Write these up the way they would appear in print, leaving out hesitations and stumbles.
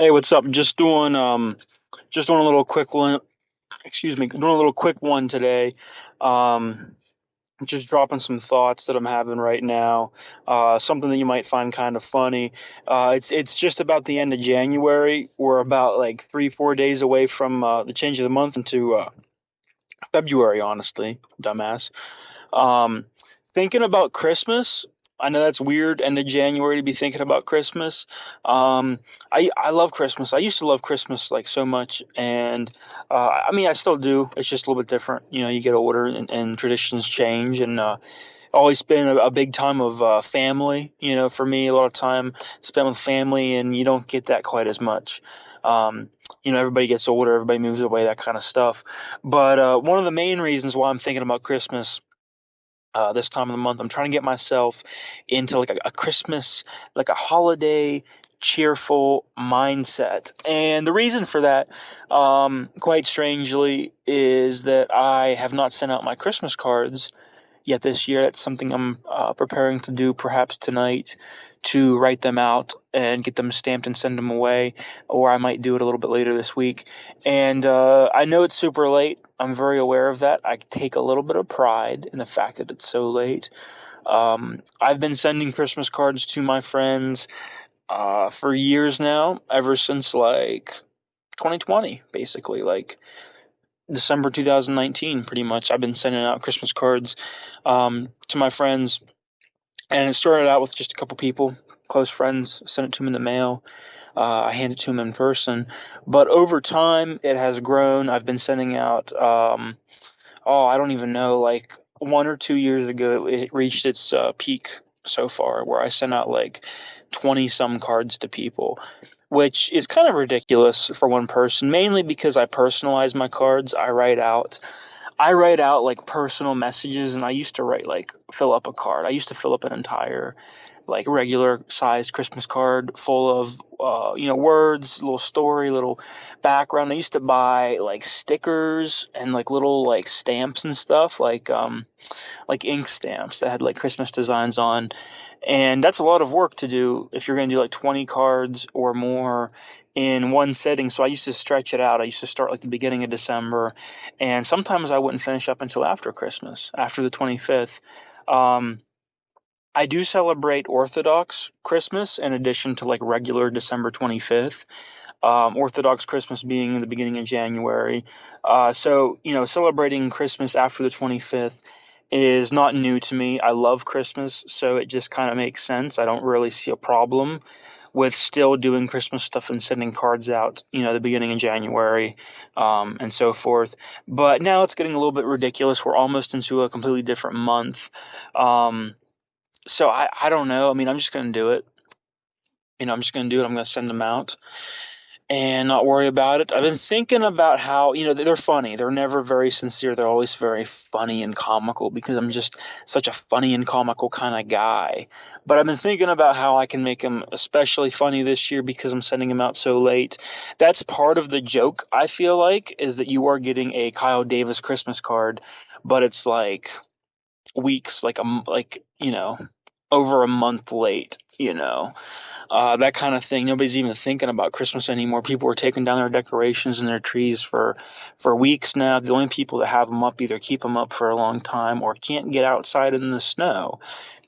Hey, what's up? Just doing a little quick one. Excuse me, doing a little quick one today. Um, just dropping some thoughts that I'm having right now. Something that you might find kind of funny. It's just about the end of January. We're about like 3, 4 days away from the change of the month into February. Honestly, dumbass. Um, Thinking about Christmas. I know that's weird, end of January to be thinking about Christmas. Um, I love Christmas. I used to love Christmas like so much, and I mean I still do. It's just a little bit different. You know, you get older and traditions change, and always been a big time of family. You know, for me, a lot of time spent with family, and you don't get that quite as much. Um, you know, everybody gets older, everybody moves away, that kind of stuff. But one of the main reasons why I'm thinking about Christmas this time of the month. I'm trying to get myself into like a Christmas, like a holiday, cheerful mindset. And the reason for that, quite strangely, is that I have not sent out my Christmas cards yet this year. That's something I'm preparing to do perhaps tonight to write them out and get them stamped and send them away, or I might do it a little bit later this week. And I know it's super late. I'm very aware of that. I take a little bit of pride in the fact that it's so late. I've been sending Christmas cards to my friends for years now, ever since like 2020, basically, like December 2019, pretty much. I've been sending out Christmas cards to my friends, and it started out with just a couple people, close friends, sent it to them in the mail. I hand it to them in person. But over time, it has grown. I've been sending out, I don't even know, like 1 or 2 years ago, it reached its peak so far, where I sent out like 20 some cards to people, which is kind of ridiculous for one person, mainly because I personalize my cards. I write out like personal messages, and I used to write like fill up a card. I used to fill up an entire like regular sized Christmas card full of words, little story, little background. I used to buy like stickers and like little like stamps and stuff like ink stamps that had like Christmas designs on. And that's a lot of work to do if you're going to do like 20 cards or more in one setting. So I used to stretch it out. I used to start like the beginning of December, and sometimes I wouldn't finish up until after Christmas, after the 25th. Um, I do celebrate Orthodox Christmas in addition to like regular December 25th. Orthodox Christmas being in the beginning of January. Celebrating Christmas after the 25th is not new to me. I love Christmas, so it just kind of makes sense. I don't really see a problem with still doing Christmas stuff and sending cards out, the beginning of January, and so forth. But now it's getting a little bit ridiculous. We're almost into a completely different month. So I don't know. I mean, I'm just going to do it. I'm just going to do it. I'm going to send them out and not worry about it. I've been thinking about how, they're funny. They're never very sincere. They're always very funny and comical because I'm just such a funny and comical kind of guy. But I've been thinking about how I can make them especially funny this year because I'm sending them out so late. That's part of the joke, I feel like, is that you are getting a Kyle Davis Christmas card, but it's like weeks, over a month late. That kind of thing. Nobody's even thinking about Christmas anymore. People are taking down their decorations and their trees for weeks now. The only people that have them up either keep them up for a long time or can't get outside in the snow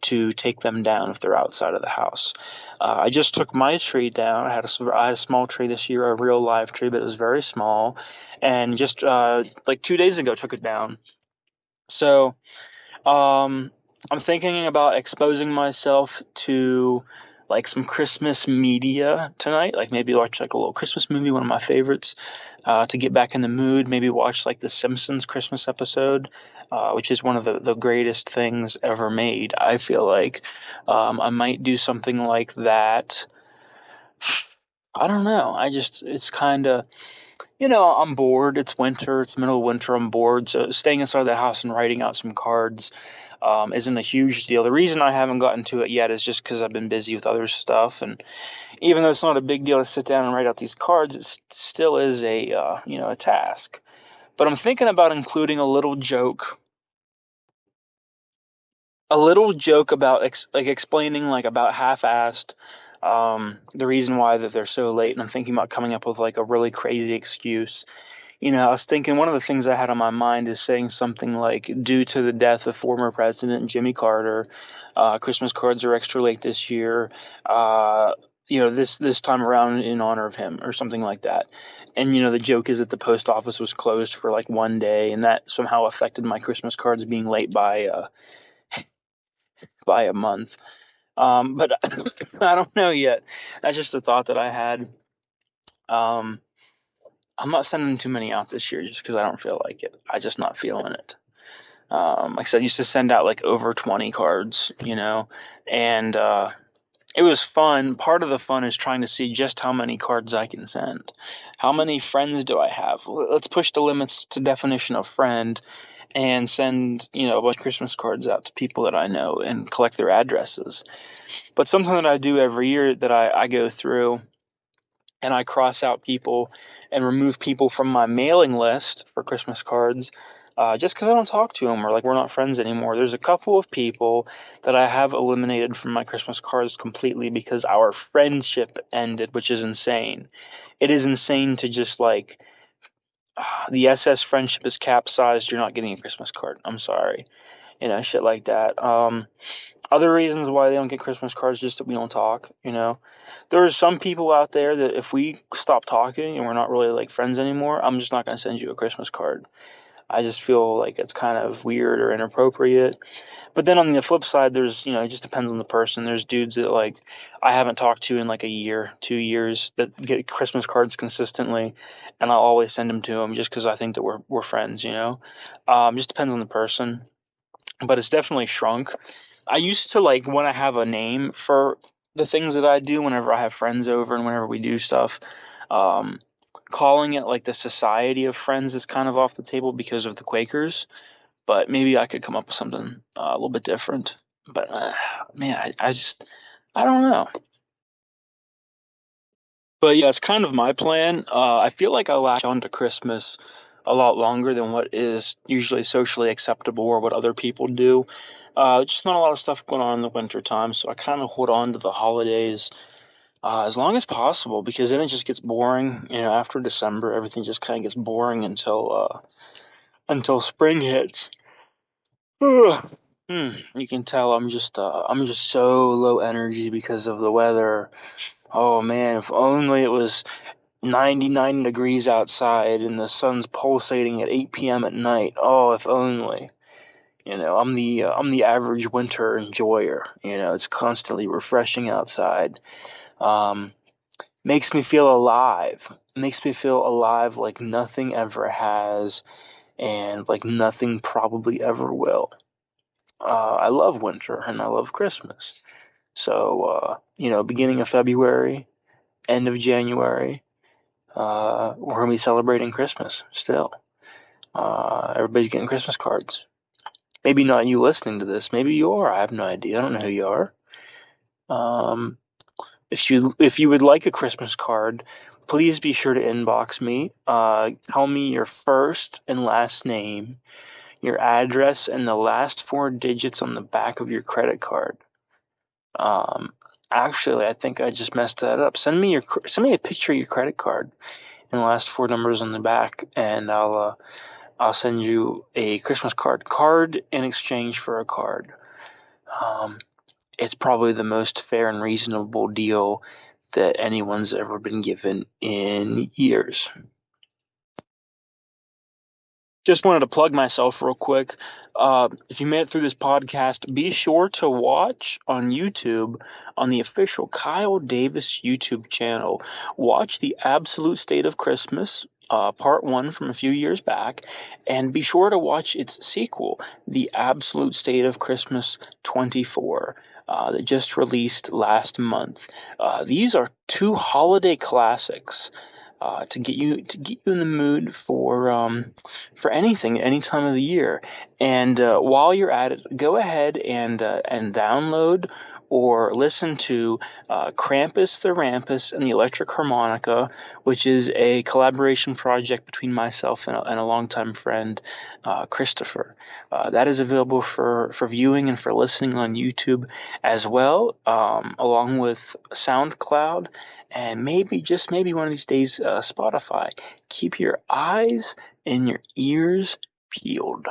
to take them down if they're outside of the house. I just took my tree down. I had a small tree this year, a real live tree, but it was very small, and just like 2 days ago took it down. So um, I'm thinking about exposing myself to like some Christmas media tonight. Like maybe watch like a little Christmas movie, one of my favorites, to get back in the mood. Maybe watch like the Simpsons Christmas episode, which is one of the greatest things ever made. I feel like I might do something like that. I don't know. It's kind of, I'm bored. It's winter. It's middle of winter. I'm bored. So staying inside the house and writing out some cards isn't a huge deal. The reason I haven't gotten to it yet is just because I've been busy with other stuff. And even though it's not a big deal to sit down and write out these cards, it still is a task. But I'm thinking about including a little joke about explaining like about half-assed The reason why that they're so late, and I'm thinking about coming up with like a really crazy excuse. I was thinking one of the things I had on my mind is saying something like, due to the death of former President Jimmy Carter, Christmas cards are extra late this year. Uh, this time around in honor of him, or something like that. And the joke is that the post office was closed for like one day, and that somehow affected my Christmas cards being late by a month. But I don't know yet. That's just a thought that I had. Um, I'm not sending too many out this year just because I don't feel like it. I just not feeling it. Like I said, I used to send out like over 20 cards, and it was fun. Part of the fun is trying to see just how many cards I can send. How many friends do I have? Let's push the limits to definition of friend and send, a bunch of Christmas cards out to people that I know and collect their addresses. But something that I do every year that I go through and I cross out people and remove people from my mailing list for Christmas cards, just because I don't talk to them or like we're not friends anymore. There's a couple of people that I have eliminated from my Christmas cards completely because our friendship ended, which is insane. It is insane to just like, the SS friendship is capsized. You're not getting a Christmas card. I'm sorry. Shit like that. Other reasons why they don't get Christmas cards just that we don't talk. There are some people out there that if we stop talking and we're not really like friends anymore, I'm just not going to send you a Christmas card. I just feel like it's kind of weird or inappropriate. But then on the flip side, there's, it just depends on the person. There's dudes that like I haven't talked to in like a year, 2 years, that get Christmas cards consistently, and I'll always send them to them just because I think that we're friends. Just depends on the person, but it's definitely shrunk. I used to like when I have a name for the things that I do whenever I have friends over and whenever we do stuff. Um, Calling it like the Society of Friends is kind of off the table because of the Quakers, but maybe I could come up with something a little bit different. But man, I don't know. But yeah, it's kind of my plan. I feel like I latch on to Christmas a lot longer than what is usually socially acceptable or what other people do. Just not a lot of stuff going on in the winter time, so I kind of hold on to the holidays as long as possible because then it just gets boring. After December, everything just kind of gets boring until spring hits. Ugh. You can tell I'm just so low energy because of the weather. Oh man, if only it was 99 degrees outside and the sun's pulsating at 8 p.m. at night. Oh, if only. I'm the average winter enjoyer. It's constantly refreshing outside. Um, Makes me feel alive. Makes me feel alive like nothing ever has and like nothing probably ever will. I love winter and I love Christmas. So, beginning of February, end of January, we're going to be celebrating Christmas still. Everybody's getting Christmas cards. Maybe not you listening to this. Maybe you are. I have no idea. I don't know who you are. Um, if you would like a Christmas card, please be sure to inbox me. Tell me your first and last name, your address, and the last four digits on the back of your credit card. Um, Actually, I think I just messed that up. Send me a picture of your credit card and the last four numbers on the back, and I'll send you a Christmas card in exchange for a card. Um, it's probably the most fair and reasonable deal that anyone's ever been given in years. Just wanted to plug myself real quick. If you made it through this podcast, be sure to watch on YouTube on the official Kyle Davis YouTube channel. Watch The Absolute State of Christmas, part one from a few years back, and be sure to watch its sequel, The Absolute State of Christmas 24. That just released last month. These are two holiday classics to get you in the mood for anything at any time of the year. And while you're at it, go ahead and download or listen to Krampus the Rampus and the Electric Harmonica, which is a collaboration project between myself and a longtime friend, Christopher. That is available for viewing and for listening on YouTube as well, along with SoundCloud, and maybe, just maybe one of these days, Spotify. Keep your eyes and your ears peeled.